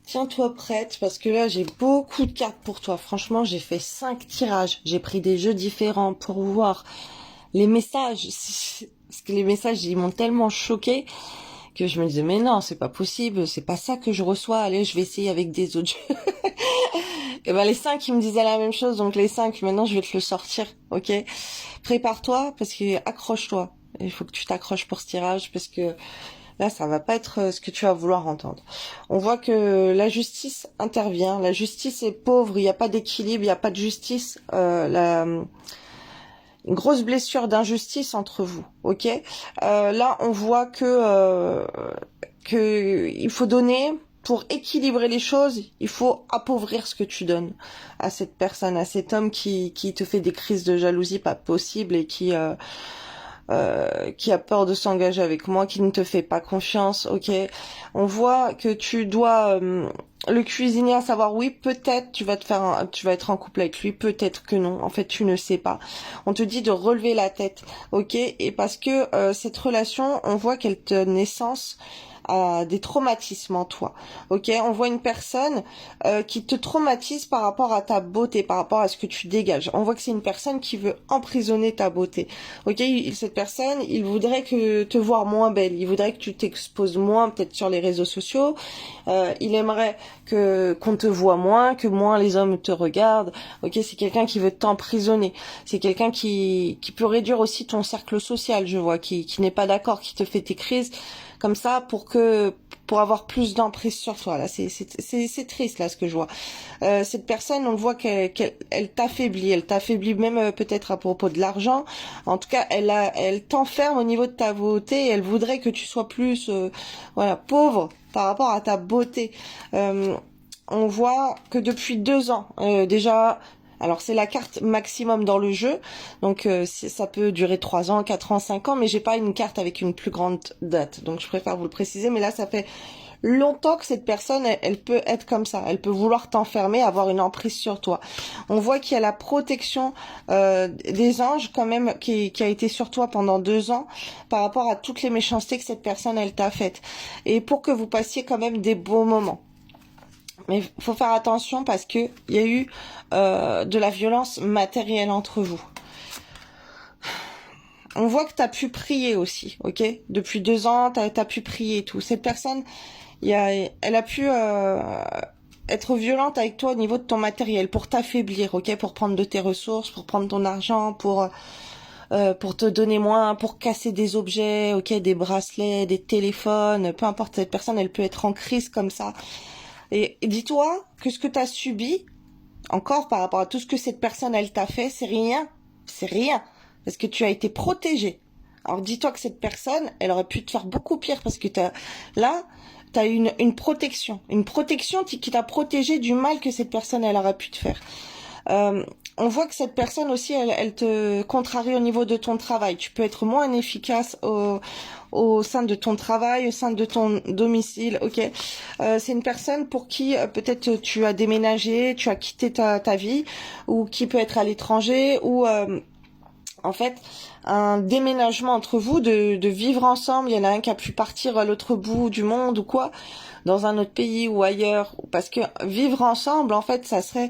Tiens-toi prête parce que là j'ai beaucoup de cartes pour toi. Franchement, j'ai fait 5 tirages. J'ai pris des jeux différents pour voir les messages. Parce que les messages, ils m'ont tellement choqué que je me disais mais non, c'est pas possible, c'est pas ça que je reçois. Allez, je vais essayer avec des autres jeux. Et ben les 5 ils me disaient la même chose, donc les 5 maintenant je vais te le sortir, ok? Prépare-toi parce que accroche-toi. Il faut que tu t'accroches pour ce tirage parce que là, ça va pas être ce que tu vas vouloir entendre. On voit que la justice intervient. La justice est pauvre. Il n'y a pas d'équilibre. Il n'y a pas de justice. Une grosse blessure d'injustice entre vous. Ok. Là, on voit que il faut donner. Pour équilibrer les choses, il faut appauvrir ce que tu donnes à cette personne, à cet homme qui te fait des crises de jalousie pas possibles et qui a peur de s'engager avec moi, qui ne te fait pas confiance, ok. On voit que tu dois le cuisiner, à savoir oui, peut-être tu vas être en couple avec lui, peut-être que non. En fait, tu ne sais pas. On te dit de relever la tête, ok. Et parce que cette relation, on voit qu'elle donne naissance à des traumatismes en toi. Ok, on voit une personne qui te traumatise par rapport à ta beauté, par rapport à ce que tu dégages. On voit que c'est une personne qui veut emprisonner ta beauté. Ok, cette personne, il voudrait que te voir moins belle. Il voudrait que tu t'exposes moins, peut-être sur les réseaux sociaux. Il aimerait qu'on te voit moins, que moins les hommes te regardent. Ok, c'est quelqu'un qui veut t'emprisonner. C'est quelqu'un qui peut réduire aussi ton cercle social, je vois, qui n'est pas d'accord, qui te fait tes crises comme ça pour avoir plus d'emprise sur toi. Là, c'est triste là ce que je vois. Cette personne, on le voit qu'elle t'affaiblit même peut-être à propos de l'argent. En tout cas, elle t'enferme au niveau de ta beauté. Elle voudrait que tu sois plus voilà, pauvre par rapport à ta beauté. On voit que depuis 2 ans déjà. Alors c'est la carte maximum dans le jeu, donc ça peut durer 3 ans, 4 ans, 5 ans, mais j'ai pas une carte avec une plus grande date, donc je préfère vous le préciser. Mais là, ça fait longtemps que cette personne, elle peut être comme ça, elle peut vouloir t'enfermer, avoir une emprise sur toi. On voit qu'il y a la protection des anges quand même qui a été sur toi pendant 2 ans par rapport à toutes les méchancetés que cette personne, elle t'a faites, et pour que vous passiez quand même des beaux moments. Mais faut faire attention parce que il y a eu de la violence matérielle entre vous. On voit que tu as pu prier aussi, ok. Depuis 2 ans, t'as pu prier et tout. Cette personne, elle a pu être violente avec toi au niveau de ton matériel pour t'affaiblir, ok, pour prendre de tes ressources, pour prendre ton argent, pour te donner moins, pour casser des objets, ok, des bracelets, des téléphones, peu importe. Cette personne, elle peut être en crise comme ça. Et dis-toi que ce que tu as subi, encore par rapport à tout ce que cette personne, elle t'a fait, c'est rien. C'est rien. Parce que tu as été protégé. Alors dis-toi que cette personne, elle aurait pu te faire beaucoup pire parce que t'as eu une protection. Une protection qui t'a protégé du mal que cette personne, elle aurait pu te faire. On voit que cette personne aussi, elle te contrarie au niveau de ton travail. Tu peux être moins efficace au sein de ton travail, au sein de ton domicile, ok. C'est une personne pour qui peut-être tu as déménagé, tu as quitté ta vie, ou qui peut être à l'étranger, ou en fait un déménagement entre vous, de vivre ensemble. Il y en a un qui a pu partir à l'autre bout du monde ou quoi, dans un autre pays ou ailleurs, parce que vivre ensemble, en fait, ça serait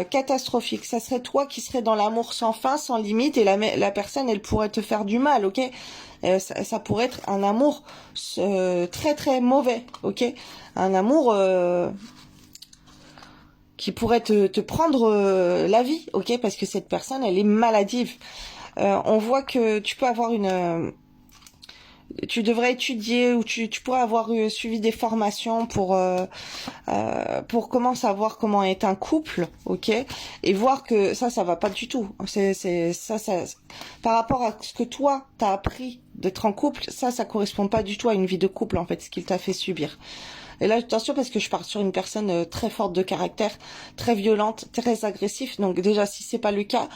catastrophique. Ça serait toi qui serais dans l'amour sans fin, sans limite, et la personne, elle pourrait te faire du mal, ok. Ça pourrait être un amour très très mauvais, ok. Un amour qui pourrait te prendre la vie, ok, parce que cette personne, elle est maladive. On voit que tu peux avoir tu devrais étudier, ou tu pourrais avoir suivi des formations pour comment savoir comment est un couple, ok, et voir que ça va pas du tout. Ça par rapport à ce que toi t'as appris d'être en couple, ça correspond pas du tout à une vie de couple, en fait, ce qu'il t'a fait subir. Et là, attention, parce que je pars sur une personne très forte de caractère, très violente, très agressif. Donc déjà, si c'est pas le cas,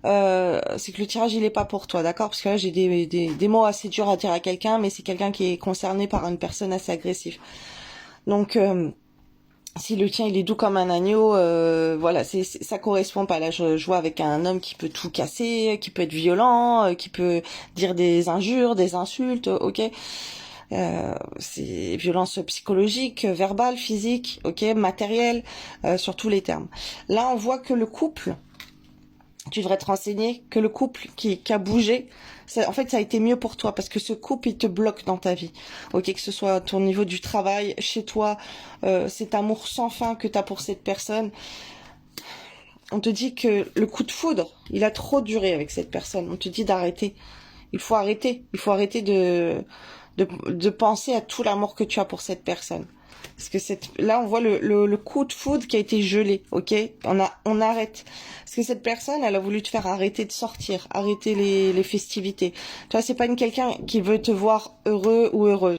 c'est que le tirage, il est pas pour toi, d'accord? Parce que là, j'ai des mots assez durs à dire à quelqu'un, mais c'est quelqu'un qui est concerné par une personne assez agressive. Donc, si le tien, il est doux comme un agneau, voilà, ça correspond pas. Là, je vois avec un homme qui peut tout casser, qui peut être violent, qui peut dire des injures, des insultes, ok? C'est violence psychologique, verbale, physique, ok, matérielle, sur tous les termes. Là, on voit que le couple, tu devrais te renseigner, que le couple qui a bougé, en fait, ça a été mieux pour toi parce que ce couple, il te bloque dans ta vie. Ok, que ce soit à ton niveau du travail, chez toi, cet amour sans fin que tu as pour cette personne. On te dit que le coup de foudre, il a trop duré avec cette personne. On te dit d'arrêter. Il faut arrêter. Il faut arrêter de penser à tout l'amour que tu as pour cette personne. Parce que là, on voit le coup de foudre qui a été gelé, ok? On arrête. Parce que cette personne, elle a voulu te faire arrêter de sortir, arrêter les festivités. Tu vois, c'est pas quelqu'un qui veut te voir heureux ou heureuse.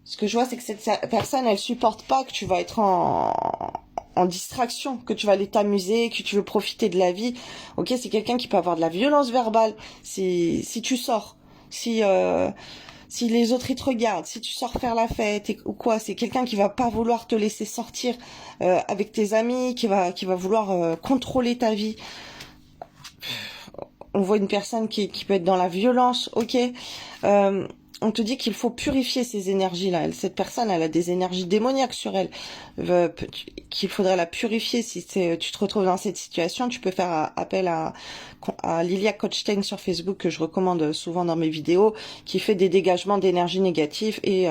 Ce que je vois, c'est que cette personne, elle supporte pas que tu vas être en distraction, que tu vas aller t'amuser, que tu veux profiter de la vie. Ok, c'est quelqu'un qui peut avoir de la violence verbale si tu sors, si les autres ils te regardent, si tu sors faire la fête ou quoi, c'est quelqu'un qui va pas vouloir te laisser sortir avec tes amis, qui va vouloir contrôler ta vie. On voit une personne qui peut être dans la violence, ok. On te dit qu'il faut purifier ces énergies-là. Cette personne, elle a des énergies démoniaques sur elle. Qu'il faudrait la purifier. Si tu te retrouves dans cette situation, tu peux faire appel à Lilia Kochstein sur Facebook, que je recommande souvent dans mes vidéos, qui fait des dégagements d'énergie négative et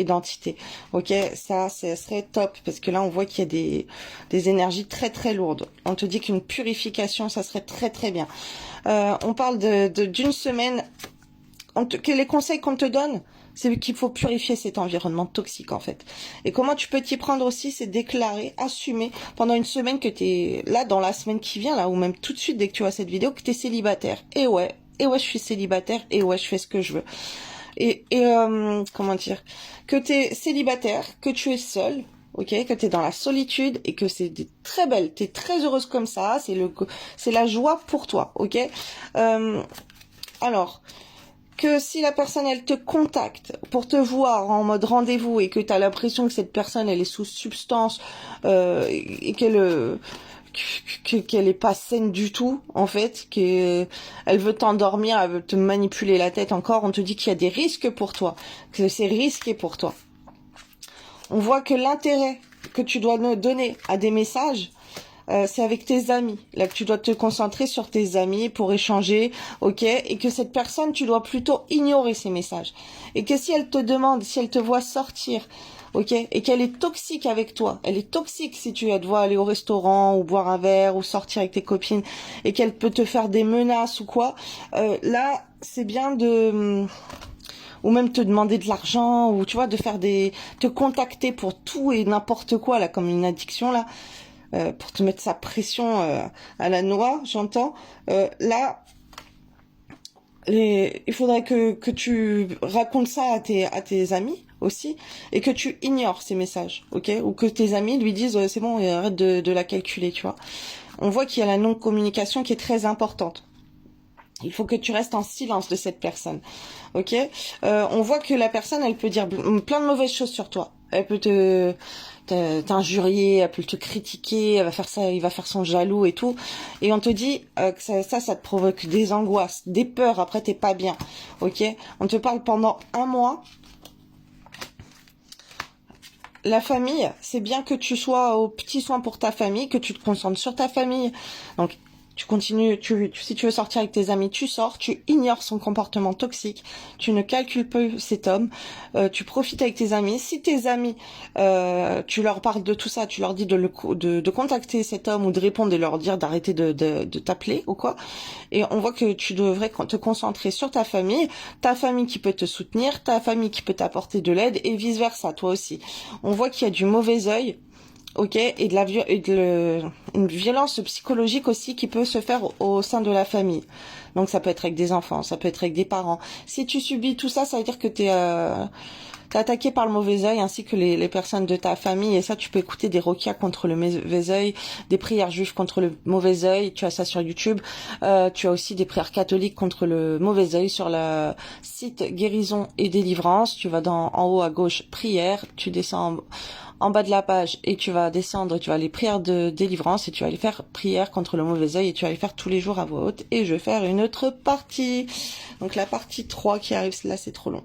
d'entités. Ok, ça serait top, parce que là, on voit qu'il y a des énergies très très lourdes. On te dit qu'une purification, ça serait très très bien. On parle d'une semaine. Les conseils qu'on te donne, c'est qu'il faut purifier cet environnement toxique, en fait. Et comment tu peux t'y prendre aussi, c'est déclarer, assumer pendant une semaine que t'es là, dans la semaine qui vient, là, ou même tout de suite dès que tu vois cette vidéo, que t'es célibataire. Et ouais, je suis célibataire, et ouais, je fais ce que je veux. Comment dire, que t'es célibataire, que tu es seule, ok, que t'es dans la solitude et que c'est très belle, t'es très heureuse comme ça, c'est la joie pour toi, ok. Alors, que si la personne, elle te contacte pour te voir en mode rendez-vous et que tu as l'impression que cette personne, elle est sous substance et qu'elle est pas saine du tout, en fait, qu'elle veut t'endormir, elle veut te manipuler la tête encore, on te dit qu'il y a des risques pour toi, que c'est risqué pour toi. On voit que l'intérêt que tu dois donner à des messages, c'est avec tes amis. Là, que tu dois te concentrer sur tes amis pour échanger, ok? Et que cette personne, tu dois plutôt ignorer ses messages. Et que si elle te demande, si elle te voit sortir, ok? Et qu'elle est toxique avec toi, elle est toxique si tu te vois aller au restaurant ou boire un verre ou sortir avec tes copines et qu'elle peut te faire des menaces ou quoi, là, c'est bien ou même te demander de l'argent, ou tu vois, te contacter pour tout et n'importe quoi, là, comme une addiction, là. Pour te mettre sa pression à la noix, j'entends. Là, il faudrait que tu racontes ça à tes amis aussi, et que tu ignores ces messages, ok? Ou que tes amis lui disent c'est bon, arrête de la calculer, tu vois. On voit qu'il y a la non-communication qui est très importante. Il faut que tu restes en silence de cette personne, ok? On voit que la personne, elle peut dire plein de mauvaises choses sur toi. Elle peut t'injurier, elle peut te critiquer, elle va faire ça, il va faire son jaloux et tout. Et on te dit que ça te provoque des angoisses, des peurs. Après, t'es pas bien, ok? On te parle pendant 1 mois. La famille, c'est bien que tu sois aux petits soins pour ta famille, que tu te concentres sur ta famille. Donc, tu continues, si tu veux sortir avec tes amis, tu sors, tu ignores son comportement toxique, tu ne calcules pas cet homme, tu profites avec tes amis. Si tes amis, tu leur parles de tout ça, tu leur dis de contacter cet homme ou de répondre et leur dire d'arrêter de t'appeler ou quoi. Et on voit que tu devrais te concentrer sur ta famille qui peut te soutenir, ta famille qui peut t'apporter de l'aide et vice versa, toi aussi. On voit qu'il y a du mauvais œil. Ok, et une violence psychologique aussi qui peut se faire au sein de la famille. Donc ça peut être avec des enfants, ça peut être avec des parents. Si tu subis tout ça, ça veut dire que t'es attaqué par le mauvais œil, ainsi que les personnes de ta famille. Et ça, tu peux écouter des roquias contre le mauvais œil, des prières juives contre le mauvais œil. Tu as ça sur YouTube. Tu as aussi des prières catholiques contre le mauvais œil sur le site Guérison et Délivrance. Tu vas en haut à gauche, prière. Tu descends en bas de la page et tu vas descendre, tu vas aller prière de délivrance et tu vas aller faire prière contre le mauvais œil et tu vas aller faire tous les jours à voix haute. Et je vais faire une autre partie. Donc la partie 3 qui arrive, là c'est trop long.